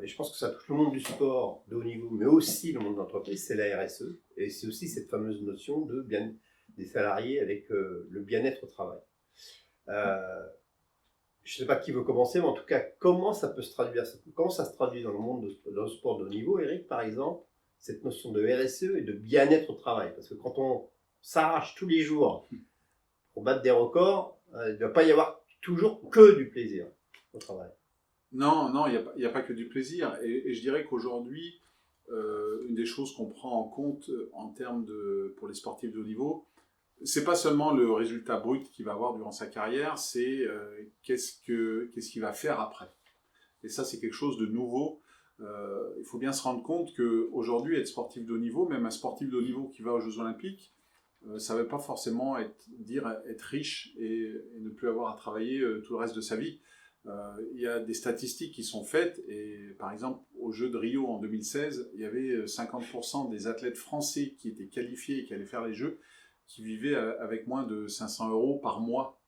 Et je pense que ça touche le monde du sport de haut niveau, mais aussi le monde de l'entreprise, c'est la RSE. Et c'est aussi cette fameuse notion de des salariés avec le bien-être au travail. Je ne sais pas qui veut commencer, mais en tout cas, comment ça peut se traduire? Comment ça se traduit dans le monde dans le sport de haut niveau, Eric, par exemple, cette notion de RSE et de bien-être au travail? Parce que quand on s'arrache tous les jours pour battre des records, il ne doit pas y avoir toujours que du plaisir au travail. Non, il n'y a pas que du plaisir. Et je dirais qu'aujourd'hui, une des choses qu'on prend en compte en termes pour les sportifs de haut niveau, c'est pas seulement le résultat brut qu'il va avoir durant sa carrière, c'est qu'est-ce qu'il va faire après. Et ça, c'est quelque chose de nouveau. Il faut bien se rendre compte qu'aujourd'hui, être sportif de haut niveau, même un sportif de haut niveau qui va aux Jeux Olympiques, ça ne veut pas forcément dire être riche et ne plus avoir à travailler tout le reste de sa vie. Il y a des statistiques qui sont faites, et par exemple, aux Jeux de Rio en 2016, il y avait 50% des athlètes français qui étaient qualifiés et qui allaient faire les Jeux, qui vivaient avec moins de 500 € par mois.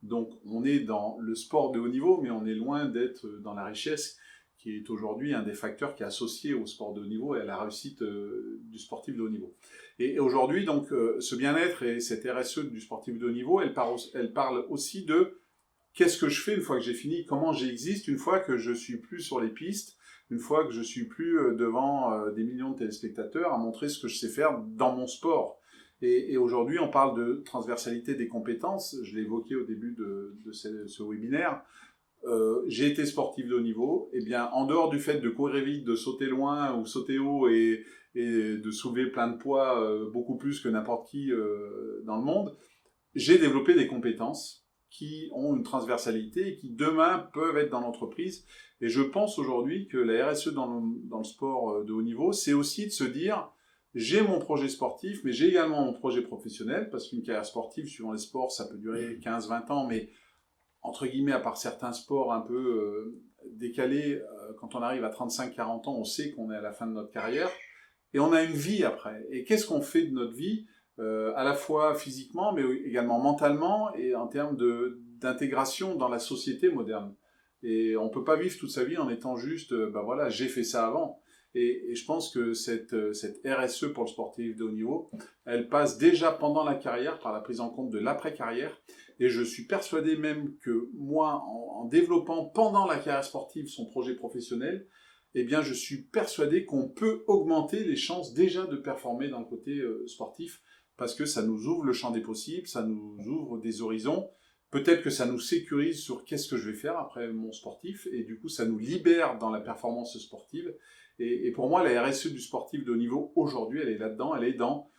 Donc on est dans le sport de haut niveau, mais on est loin d'être dans la richesse, qui est aujourd'hui un des facteurs qui est associé au sport de haut niveau et à la réussite du sportif de haut niveau. Et aujourd'hui, donc, ce bien-être et cette RSE du sportif de haut niveau, elle parle aussi de qu'est-ce que je fais une fois que j'ai fini, comment j'existe une fois que je ne suis plus sur les pistes, une fois que je ne suis plus devant des millions de téléspectateurs à montrer ce que je sais faire dans mon sport. Et aujourd'hui, on parle de transversalité des compétences. Je l'ai évoqué au début de ce webinaire. J'ai été sportif de haut niveau. Eh bien, en dehors du fait de courir vite, de sauter loin ou sauter haut et de soulever plein de poids, beaucoup plus que n'importe qui dans le monde, j'ai développé des compétences qui ont une transversalité et qui demain peuvent être dans l'entreprise. Et je pense aujourd'hui que la RSE dans le sport de haut niveau, c'est aussi de se dire, j'ai mon projet sportif, mais j'ai également mon projet professionnel, parce qu'une carrière sportive, suivant les sports, ça peut durer 15-20 ans, mais entre guillemets, à part certains sports un peu décalés, quand on arrive à 35-40 ans, on sait qu'on est à la fin de notre carrière, et on a une vie après. Et qu'est-ce qu'on fait de notre vie, à la fois physiquement, mais également mentalement, et en termes d'intégration dans la société moderne. Et on ne peut pas vivre toute sa vie en étant juste, voilà, j'ai fait ça avant. Et je pense que cette RSE pour le sportif de haut niveau, elle passe déjà pendant la carrière par la prise en compte de l'après-carrière. Et je suis persuadé même que moi, en développant pendant la carrière sportive son projet professionnel, eh bien, je suis persuadé qu'on peut augmenter les chances déjà de performer dans le côté sportif, parce que ça nous ouvre le champ des possibles, ça nous ouvre des horizons. Peut-être que ça nous sécurise sur qu'est-ce que je vais faire après mon sportif, et du coup, ça nous libère dans la performance sportive. Et pour moi, la RSE du sportif de haut niveau, aujourd'hui, elle est là-dedans, elle est dans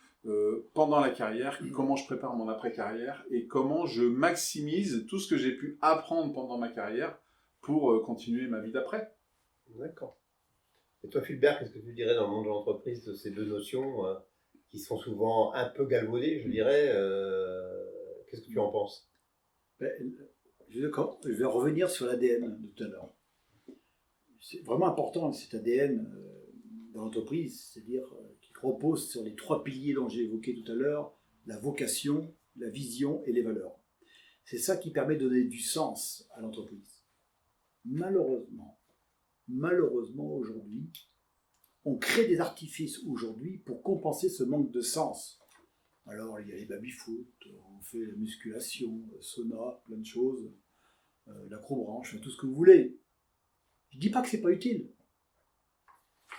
pendant la carrière, comment je prépare mon après-carrière et comment je maximise tout ce que j'ai pu apprendre pendant ma carrière pour continuer ma vie d'après. D'accord. Et toi, Fulbert, qu'est-ce que tu dirais dans le monde de l'entreprise de ces deux notions qui sont souvent un peu galvaudées, je dirais qu'est-ce que tu en penses? Ben, je vais revenir sur l'ADN de tout à l'heure. C'est vraiment important cet ADN dans l'entreprise, c'est-à-dire qui repose sur les 3 piliers dont j'ai évoqué tout à l'heure, la vocation, la vision et les valeurs. C'est ça qui permet de donner du sens à l'entreprise. Malheureusement aujourd'hui, on crée des artifices aujourd'hui pour compenser ce manque de sens. Alors il y a les baby-foot, on fait la musculation, sauna, plein de choses, l'acrobranche, tout ce que vous voulez. Je ne dis pas que ce n'est pas utile.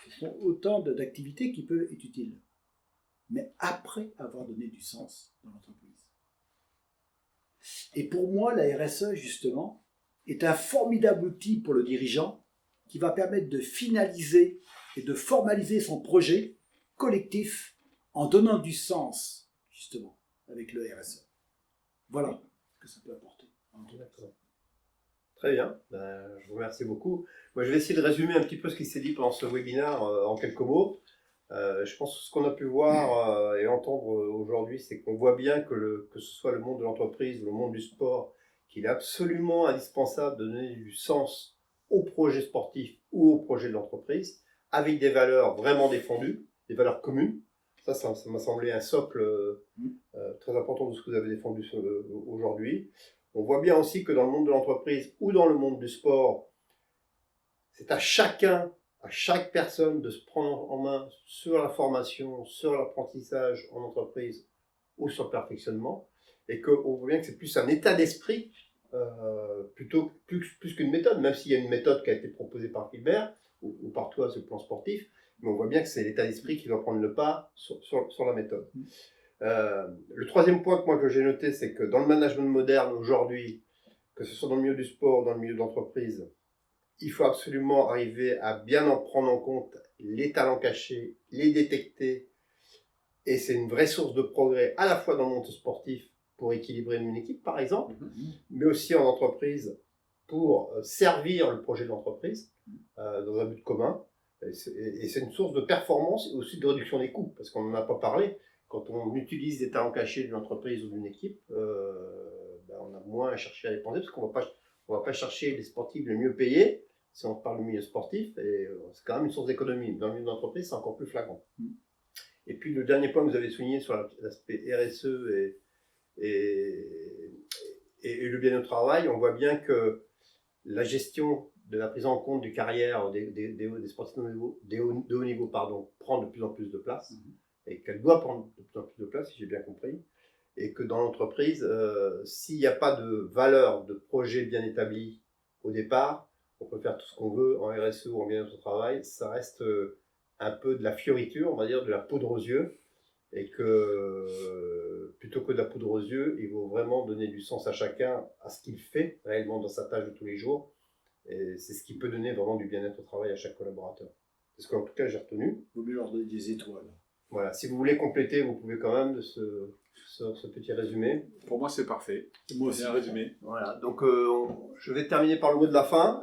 Ce sont autant d'activités qui peuvent être utiles. Mais après avoir donné du sens dans l'entreprise. Et pour moi, la RSE, justement, est un formidable outil pour le dirigeant qui va permettre de finaliser et de formaliser son projet collectif en donnant du sens, justement, avec le RSE. Voilà ce que ça peut apporter. D'accord. Très bien, je vous remercie beaucoup. Moi, je vais essayer de résumer un petit peu ce qui s'est dit pendant ce webinaire en quelques mots. Je pense que ce qu'on a pu voir et entendre aujourd'hui, c'est qu'on voit bien que ce soit le monde de l'entreprise ou le monde du sport, qu'il est absolument indispensable de donner du sens au projet sportif ou au projet de l'entreprise, avec des valeurs vraiment défendues, des valeurs communes. Ça m'a semblé un socle très important de ce que vous avez défendu aujourd'hui. On voit bien aussi que dans le monde de l'entreprise ou dans le monde du sport, c'est à chaque personne de se prendre en main sur la formation, sur l'apprentissage en entreprise ou sur le perfectionnement, et qu'on voit bien que c'est plus un état d'esprit plutôt plus qu'une méthode, même s'il y a une méthode qui a été proposée par Fulbert ou par toi sur le plan sportif, mais on voit bien que c'est l'état d'esprit qui doit prendre le pas sur la méthode. Le troisième point que j'ai noté, c'est que dans le management moderne aujourd'hui, que ce soit dans le milieu du sport ou dans le milieu de l'entreprise, il faut absolument arriver à bien en prendre en compte les talents cachés, les détecter, et c'est une vraie source de progrès à la fois dans le monde sportif pour équilibrer une équipe par exemple, mais aussi en entreprise pour servir le projet de l'entreprise dans un but commun, et c'est une source de performance et aussi de réduction des coûts, parce qu'on n'en a pas parlé. Quand on utilise des talents cachés d'une entreprise ou d'une équipe, on a moins à chercher à dépenser, parce qu'on va pas chercher les sportifs les mieux payés, si on parle du milieu sportif, et c'est quand même une source d'économie. Dans le milieu d'entreprise, c'est encore plus flagrant. Et puis le dernier point que vous avez souligné sur l'aspect RSE et le bien-être au travail, on voit bien que la gestion de la prise en compte du carrière des sportifs de haut niveau prend de plus en plus de place. Et qu'elle doit prendre de plus en plus de place, si j'ai bien compris, et que dans l'entreprise, s'il n'y a pas de valeur, de projet bien établi au départ, on peut faire tout ce qu'on veut en RSE ou en bien-être au travail, ça reste un peu de la fioriture, on va dire, de la poudre aux yeux, et que plutôt que de la poudre aux yeux, il faut vraiment donner du sens à chacun, à ce qu'il fait réellement dans sa tâche de tous les jours, et c'est ce qui peut donner vraiment du bien-être au travail à chaque collaborateur. C'est ce qu'en tout cas j'ai retenu. Il vaut mieux leur donner des étoiles. Voilà, si vous voulez compléter, vous pouvez quand même de ce petit résumé. Pour moi, c'est parfait. Moi aussi. Bien résumé. Voilà, donc je vais terminer par le mot de la fin.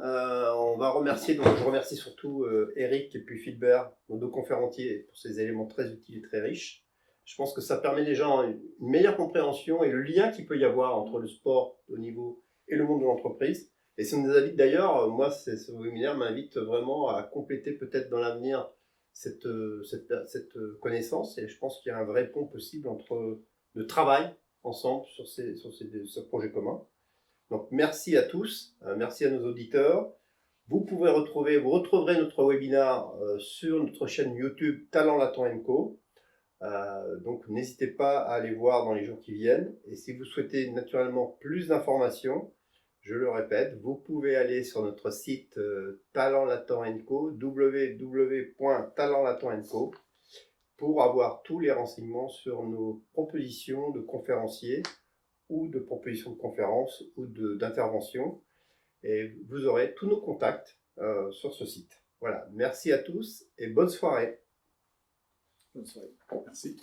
On va remercier, donc je remercie surtout Eric et puis Fulbert, nos deux conférenciers, pour ces éléments très utiles et très riches. Je pense que ça permet déjà une meilleure compréhension et le lien qu'il peut y avoir entre le sport de haut niveau et le monde de l'entreprise. Et ça nous invite d'ailleurs, moi, ce webinaire m'invite vraiment à compléter peut-être dans l'avenir cette connaissance, et je pense qu'il y a un vrai pont possible entre le travail ensemble sur ce projet commun. Donc merci à tous, merci à nos auditeurs. Vous retrouverez notre webinaire sur notre chaîne YouTube Talent Latent & Co. Donc n'hésitez pas à aller voir dans les jours qui viennent, et si vous souhaitez naturellement plus d'informations, je le répète, vous pouvez aller sur notre site Talent Latent & Co, www.talentlatent&co, pour avoir tous les renseignements sur nos propositions de conférenciers ou de propositions de conférences ou d'interventions. Et vous aurez tous nos contacts sur ce site. Voilà, merci à tous et bonne soirée. Bonne soirée. Merci.